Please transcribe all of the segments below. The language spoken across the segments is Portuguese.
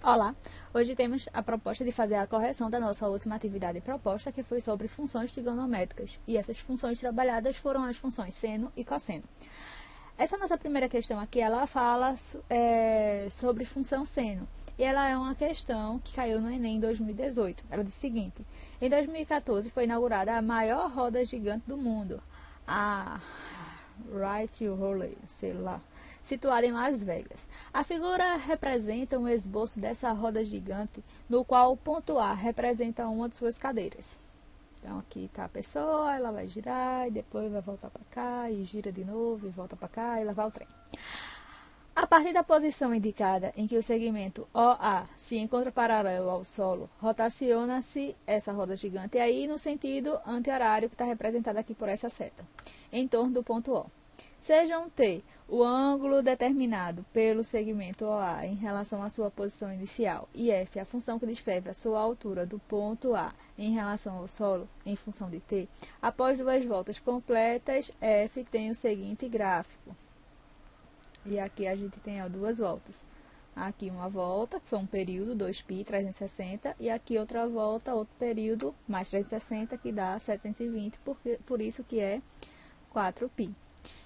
Olá! Hoje temos a proposta de fazer a correção da nossa última atividade proposta, que foi sobre funções trigonométricas. E essas funções trabalhadas foram as funções seno e cosseno. Essa nossa primeira questão aqui, ela fala sobre função seno. E ela é uma questão que caiu no Enem em 2018. Ela diz o seguinte: em 2014 foi inaugurada a maior roda gigante do mundo, a Wright Raleigh, sei lá, situada em Las Vegas. A figura representa um esboço dessa roda gigante, no qual o ponto A representa uma de suas cadeiras. Então aqui está a pessoa, ela vai girar e depois vai voltar para cá e gira de novo e volta para cá e lá vai o trem. A partir da posição indicada em que o segmento OA se encontra paralelo ao solo, rotaciona-se essa roda gigante aí no sentido anti-horário que está representado aqui por essa seta, em torno do ponto O. Sejam T o ângulo determinado pelo segmento OA em relação à sua posição inicial e F a função que descreve a sua altura do ponto A em relação ao solo em função de T, após 2 voltas completas, F tem o seguinte gráfico. E aqui a gente tem 2 voltas. Aqui uma volta, que foi um período, 2π, 360, e aqui outra volta, outro período, mais 360, que dá 720, por isso que é 4π.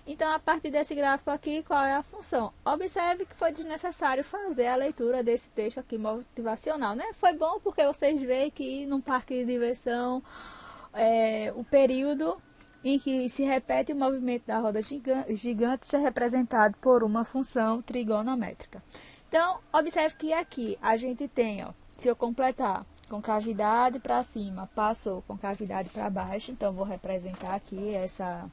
Então, a partir desse gráfico aqui, qual é a função? Observe que foi desnecessário fazer a leitura desse texto aqui motivacional, né? Foi bom porque vocês veem que num parque de diversão, o período em que se repete o movimento da roda gigante ser representado por uma função trigonométrica. Então, observe que aqui a gente tem, se eu completar concavidade para cima, passou concavidade para baixo, então vou representar aqui essa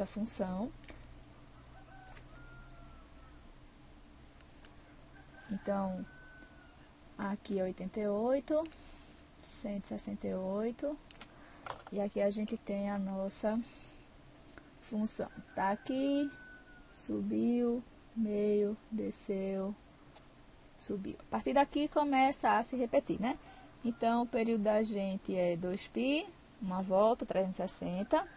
função. Então, aqui é 88, 168, e aqui a gente tem a nossa função. Tá aqui, subiu, meio, desceu, subiu. A partir daqui começa a se repetir, né? Então, o período da gente é 2π, uma volta, 360.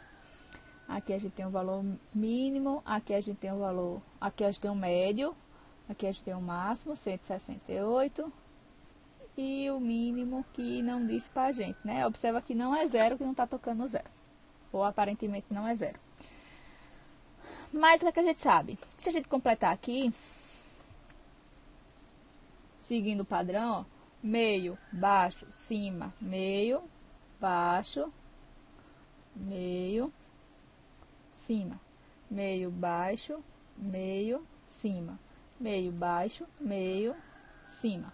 Aqui a gente tem o valor mínimo, aqui a gente tem o valor, aqui a gente tem o médio, aqui a gente tem o máximo, 168, e o mínimo que não diz pra gente, né? Observa que não é zero, que não tá tocando zero, ou aparentemente não é zero. Mas o que a gente sabe? Se a gente completar aqui, seguindo o padrão, meio, baixo, cima, meio, baixo, meio, cima, meio, baixo, meio, cima, meio, baixo, meio, cima.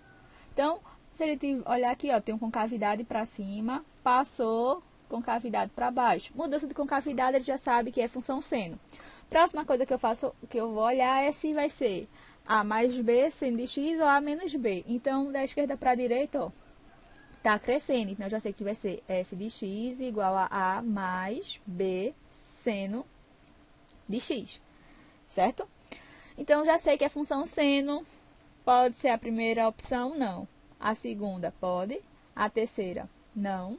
Então, se a gente olhar aqui, tem um concavidade para cima, passou concavidade para baixo. Mudança de concavidade, ele já sabe que é função seno. Próxima coisa que eu vou olhar é se vai ser A mais B seno de x ou A menos B. Então, da esquerda para a direita, tá crescendo. Então, eu já sei que vai ser f de x igual a A mais B seno de x, certo? Então, já sei que a função seno pode ser a primeira opção, não. A segunda pode, a terceira não,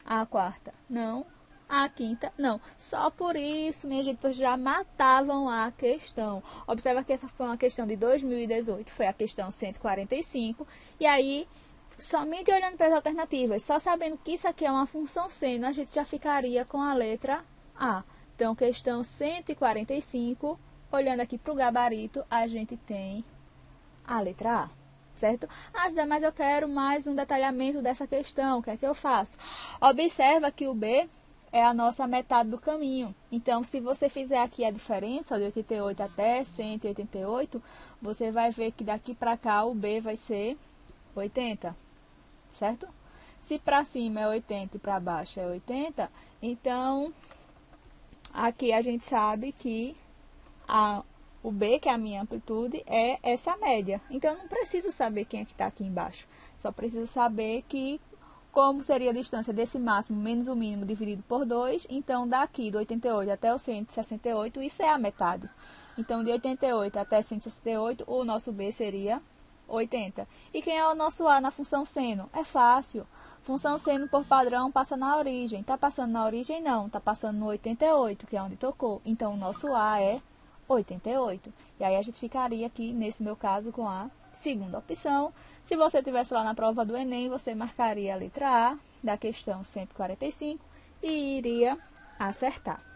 a quarta não, a quinta não. Só por isso, minha gente, vocês já matavam a questão. Observa que essa foi uma questão de 2018, foi a questão 145, e aí, somente olhando para as alternativas, só sabendo que isso aqui é uma função seno, a gente já ficaria com a letra A. Então, questão 145, olhando aqui para o gabarito, a gente tem a letra A, certo? As demais eu quero mais um detalhamento dessa questão, o que é que eu faço? Observa que o B é a nossa metade do caminho. Então, se você fizer aqui a diferença de 88 até 188, você vai ver que daqui para cá o B vai ser 80, certo? Se para cima é 80 e para baixo é 80, então aqui a gente sabe que o B, que é a minha amplitude, é essa média. Então, eu não preciso saber quem é que está aqui embaixo. Só preciso saber que, como seria a distância desse máximo menos o mínimo dividido por 2, então daqui do 88 até o 168, isso é a metade. Então, de 88 até 168, o nosso B seria 80. E quem é o nosso A na função seno? É fácil. Função seno por padrão passa na origem. Está passando na origem? Não. Está passando no 88, que é onde tocou. Então, o nosso A é 88. E aí, a gente ficaria aqui, nesse meu caso, com a Segunda opção, se você tivesse lá na prova do Enem, você marcaria a letra A da questão 145 e iria acertar.